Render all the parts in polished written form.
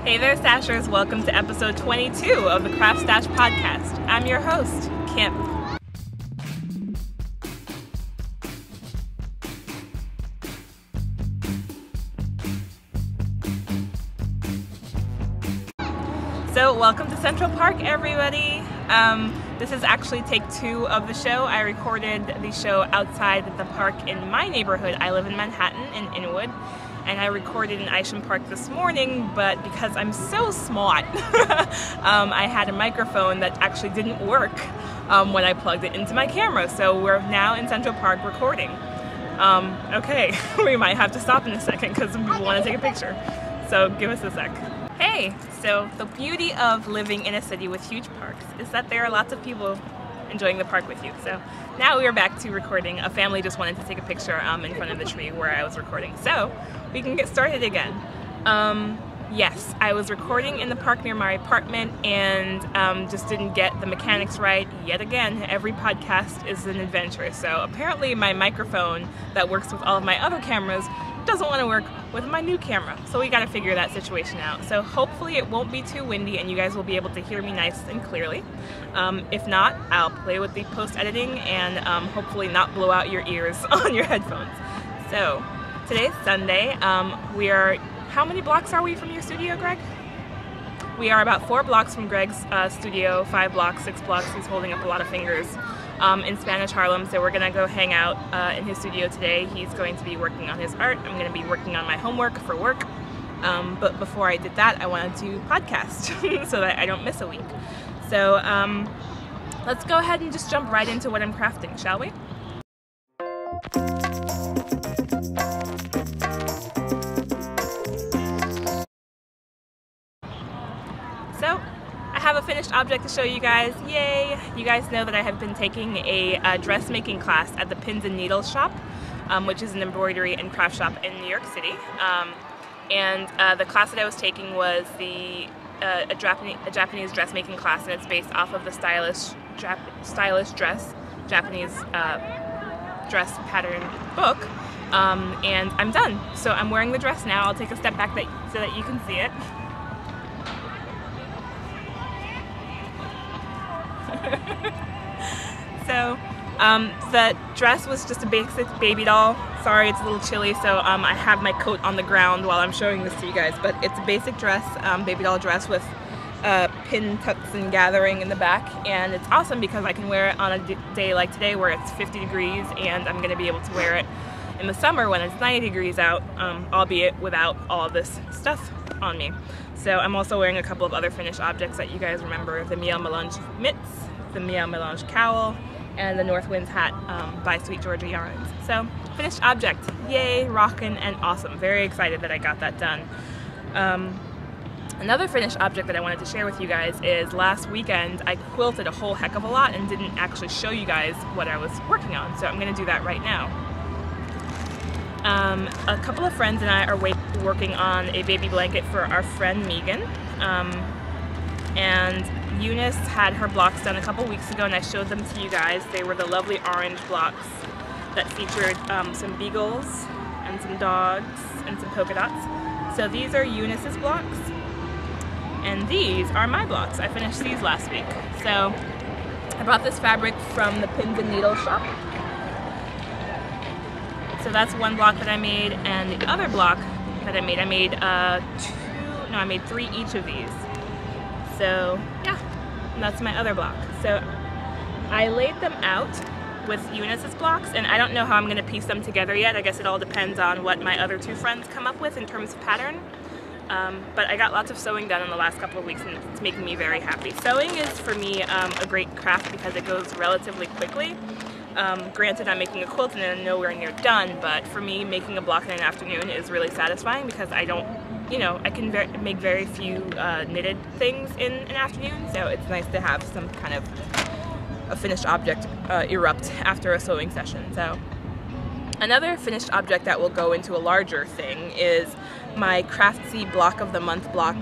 Hey there, Stashers! Welcome to episode 22 of the CraftStash podcast. I'm your host, Kim. So, welcome to Central Park, everybody. This is actually take 2 of the show. I recorded the show outside the park in my neighborhood. I live in Manhattan, in Inwood. And I recorded in Isham Park this morning, but because I'm so smart, I had a microphone that actually didn't work when I plugged it into my camera. So we're now in Central Park recording. Okay, we might have to stop in a second because some people want to take a picture. So give us a sec. Hey, so the beauty of living in a city with huge parks is that there are lots of people enjoying the park with you. So now we are back to recording. A family just wanted to take a picture in front of the tree where I was recording. So we can get started again. Yes, I was recording in the park near my apartment and just didn't get the mechanics right yet again. Every podcast is an adventure. So apparently my microphone that works with all of my other cameras doesn't want to work with my new camera. So we got to figure that situation out. So hopefully it won't be too windy and you guys will be able to hear me nice and clearly. If not, I'll play with the post-editing and hopefully not blow out your ears on your headphones. So today's Sunday. How many blocks are we from your studio, Greg? We are about 4 blocks from Greg's studio, 5 blocks, 6 blocks. He's holding up a lot of fingers in Spanish Harlem. So we're gonna go hang out in his studio today. He's going to be working on his art. I'm gonna be working on my homework for work. But before I did that, I wanted to podcast so that I don't miss a week. So let's go ahead and just jump right into what I'm crafting, shall we? So, I have a finished object to show you guys. Yay! You guys know that I have been taking a dressmaking class at the Pins and Needles shop, which is an embroidery and craft shop in New York City. And the class that I was taking was a Japanese dressmaking class, and it's based off of the stylish Japanese dress pattern book. And I'm done. So I'm wearing the dress now. I'll take a step back so that you can see it. So the dress was just a basic baby doll. Sorry, it's a little chilly, so I have my coat on the ground while I'm showing this to you guys. But it's a basic dress, baby doll dress with pin tucks and gathering in the back, and it's awesome because I can wear it on a day like today where it's 50 degrees, and I'm going to be able to wear it in the summer when it's 90 degrees out, albeit without all of this stuff on me. So I'm also wearing a couple of other finished objects that you guys remember: the Miel Melange mitts, the Miel Melange cowl, and the North Wind's hat by Sweet Georgia Yarns. So, finished object. Yay, rockin' and awesome. Very excited that I got that done. Another finished object that I wanted to share with you guys is last weekend I quilted a whole heck of a lot and didn't actually show you guys what I was working on, so I'm going to do that right now. A couple of friends and I are working on a baby blanket for our friend Megan, and Eunice had her blocks done a couple weeks ago and I showed them to you guys. They were the lovely orange blocks that featured some beagles and some dogs and some polka dots. So these are Eunice's blocks and these are my blocks. I finished these last week. So I bought this fabric from the Pins and Needles shop. So that's one block that I made, and the other block that I made I made 3 each of these. So yeah, that's my other block. So I laid them out with Eunice's blocks, and I don't know how I'm going to piece them together yet. I guess it all depends on what my other 2 friends come up with in terms of pattern. But I got lots of sewing done in the last couple of weeks and it's making me very happy. Sewing is for me a great craft because it goes relatively quickly. Granted, I'm making a quilt and I'm nowhere near done, but for me, making a block in an afternoon is really satisfying because I don't, I can make very few knitted things in an afternoon, so it's nice to have some kind of a finished object erupt after a sewing session. So another finished object that will go into a larger thing is my Craftsy Block of the Month block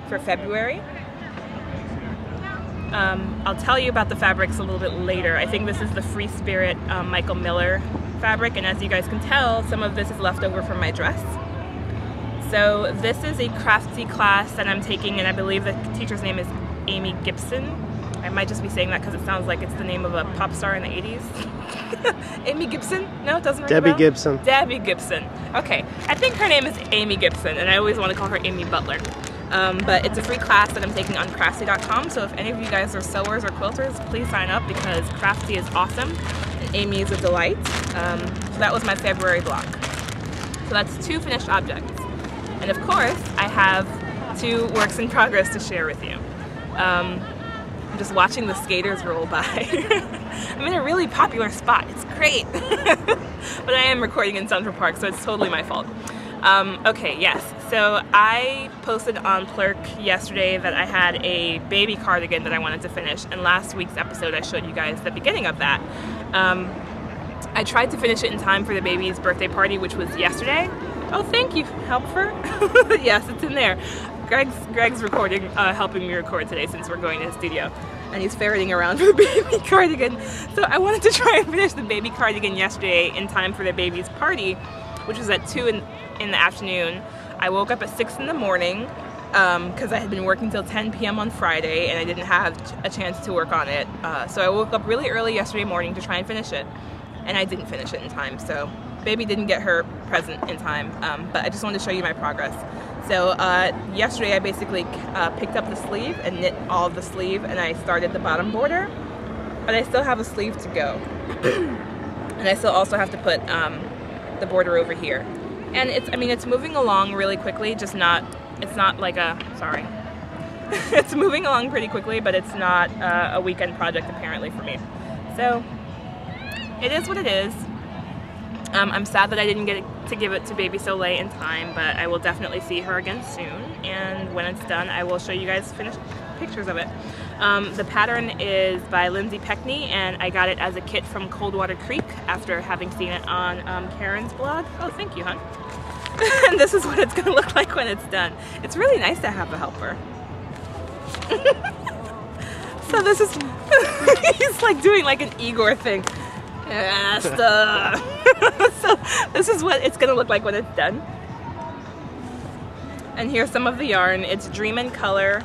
for February. I'll tell you about the fabrics a little bit later. I think this is the Free Spirit Michael Miller fabric, and as you guys can tell, some of this is left over from my dress. So this is a craftsy class that I'm taking, and I believe the teacher's name is Amy Gibson. I might just be saying that because it sounds like it's the name of a pop star in the 80s. Amy Gibson? No, it doesn't ring a bell? Debbie Gibson. Debbie Gibson. Okay, I think her name is Amy Gibson, and I always want to call her Amy Butler. But it's a free class that I'm taking on Craftsy.com, so if any of you guys are sewers or quilters, please sign up because Craftsy is awesome, and Amy is a delight. So that was my February block. So that's 2 finished objects. And of course, I have 2 works in progress to share with you. I'm just watching the skaters roll by. I'm in a really popular spot. It's great. But I am recording in Central Park, so it's totally my fault. Okay, yes. So I posted on Plurk yesterday that I had a baby cardigan that I wanted to finish, and last week's episode I showed you guys the beginning of that. I tried to finish it in time for the baby's birthday party, which was yesterday. Oh, thank you, Helper. Yes, it's in there. Greg's recording, helping me record today since we're going to his studio, and he's ferreting around for the baby cardigan. So I wanted to try and finish the baby cardigan yesterday in time for the baby's party, which was at 2 in the afternoon. I woke up at 6 in the morning because I had been working till 10 p.m. on Friday and I didn't have a chance to work on it. So I woke up really early yesterday morning to try and finish it, and I didn't finish it in time. So baby didn't get her present in time, but I just wanted to show you my progress. So yesterday I basically picked up the sleeve and knit all of the sleeve, and I started the bottom border, but I still have a sleeve to go. And I still also have to put the border over here. And it's moving along really quickly, it's not like a, sorry. It's moving along pretty quickly, but it's not a weekend project apparently for me. So it is what it is. I'm sad that I didn't get to give it to baby Soleil in time, but I will definitely see her again soon, and when it's done I will show you guys finished pictures of it. The pattern is by Lindsay Peckney, and I got it as a kit from Coldwater Creek after having seen it on Karen's blog. Oh, thank you, hon. And this is what it's going to look like when it's done. It's really nice to have a helper. So this is, he's like doing like an Igor thing. So this is what it's going to look like when it's done. And here's some of the yarn. It's Dream and Color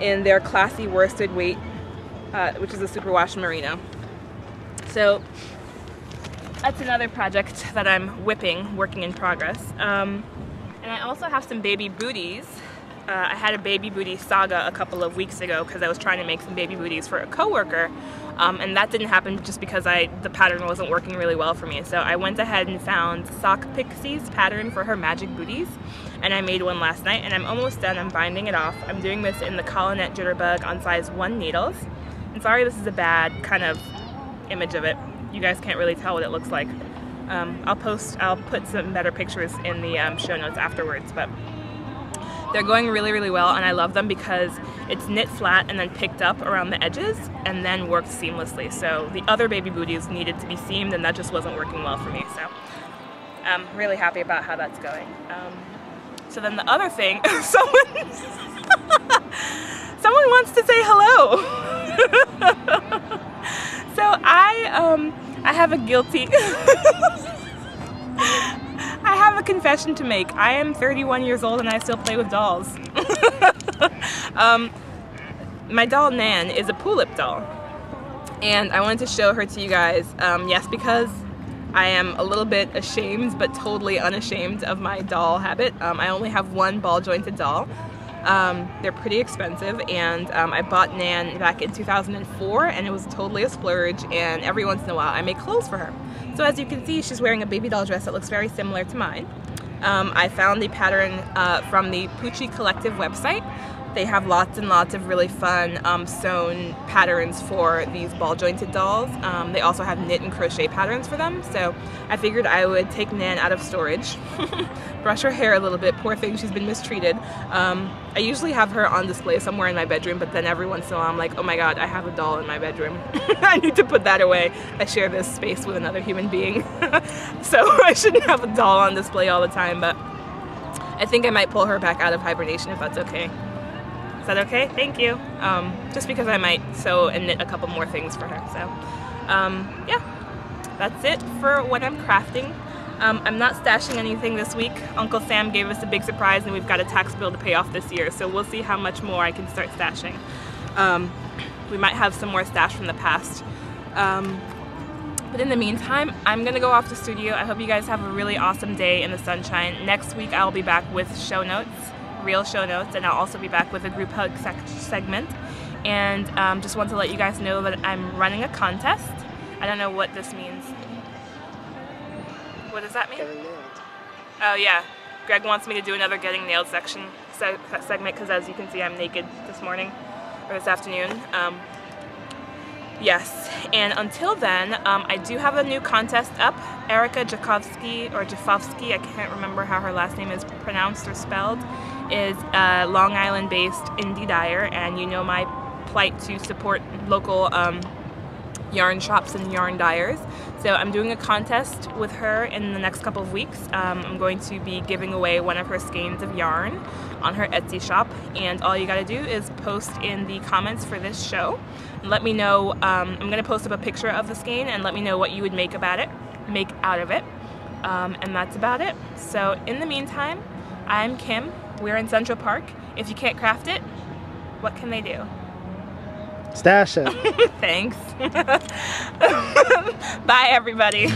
in their classy worsted weight, which is a superwash merino. So that's another project that I'm working in progress. And I also have some baby booties. I had a baby booty saga a couple of weeks ago because I was trying to make some baby booties for a coworker, and that didn't happen just because the pattern wasn't working really well for me. So I went ahead and found Sock Pixie's pattern for her magic booties, and I made one last night, and I'm almost done. I'm binding it off. I'm doing this in the Collinette Jitterbug on size 1 needles. And sorry this is a bad kind of image of it. You guys can't really tell what it looks like. I'll put some better pictures in the show notes afterwards, but they're going really, really well, and I love them because it's knit flat and then picked up around the edges and then worked seamlessly. So the other baby booties needed to be seamed, and that just wasn't working well for me. So I'm really happy about how that's going. So then the other thing, someone wants to say hello. So I have a guilty. I have a confession to make. I am 31 years old and I still play with dolls. My doll Nan is a Pulip doll, and I wanted to show her to you guys. Yes, because I am a little bit ashamed, but totally unashamed of my doll habit. I only have one ball jointed doll. They're pretty expensive, and I bought Nan back in 2004, and it was totally a splurge, and every once in a while I make clothes for her. So as you can see, she's wearing a baby doll dress that looks very similar to mine. I found the pattern from the Poochie Collective website. They have lots and lots of really fun sewn patterns for these ball jointed dolls. They also have knit and crochet patterns for them, so I figured I would take Nan out of storage, brush her hair a little bit. Poor thing, she's been mistreated. I usually have her on display somewhere in my bedroom, but then every once in a while I'm like, oh my god, I have a doll in my bedroom. I need to put that away. I share this space with another human being, so I shouldn't have a doll on display all the time, but I think I might pull her back out of hibernation if that's okay. Is that okay? Thank you. Just because I might sew and knit a couple more things for her. So, yeah, that's it for what I'm crafting. I'm not stashing anything this week. Uncle Sam gave us a big surprise and we've got a tax bill to pay off this year, so we'll see how much more I can start stashing. We might have some more stash from the past. But in the meantime, I'm gonna go off to studio. I hope you guys have a really awesome day in the sunshine. Next week I'll be back with show notes, real show notes, and I'll also be back with a group hug segment. And just want to let you guys know that I'm running a contest. I don't know what this means. What does that mean? Getting nailed. Oh yeah, Greg wants me to do another Getting Nailed segment because as you can see I'm naked this morning, or this afternoon. Yes, and until then, I do have a new contest up. Erica Jafovsky, I can't remember how her last name is pronounced or spelled, is a Long Island-based indie dyer, and you know my plight to support local yarn shops and yarn dyers. So I'm doing a contest with her in the next couple of weeks. I'm going to be giving away one of her skeins of yarn on her Etsy shop, and all you gotta do is post in the comments for this show. Let me know, I'm gonna post up a picture of the skein and let me know what you would make out of it. And that's about it. So in the meantime, I'm Kim, we're in Central Park. If you can't craft it, what can they do? Stash it. Thanks. Bye, everybody.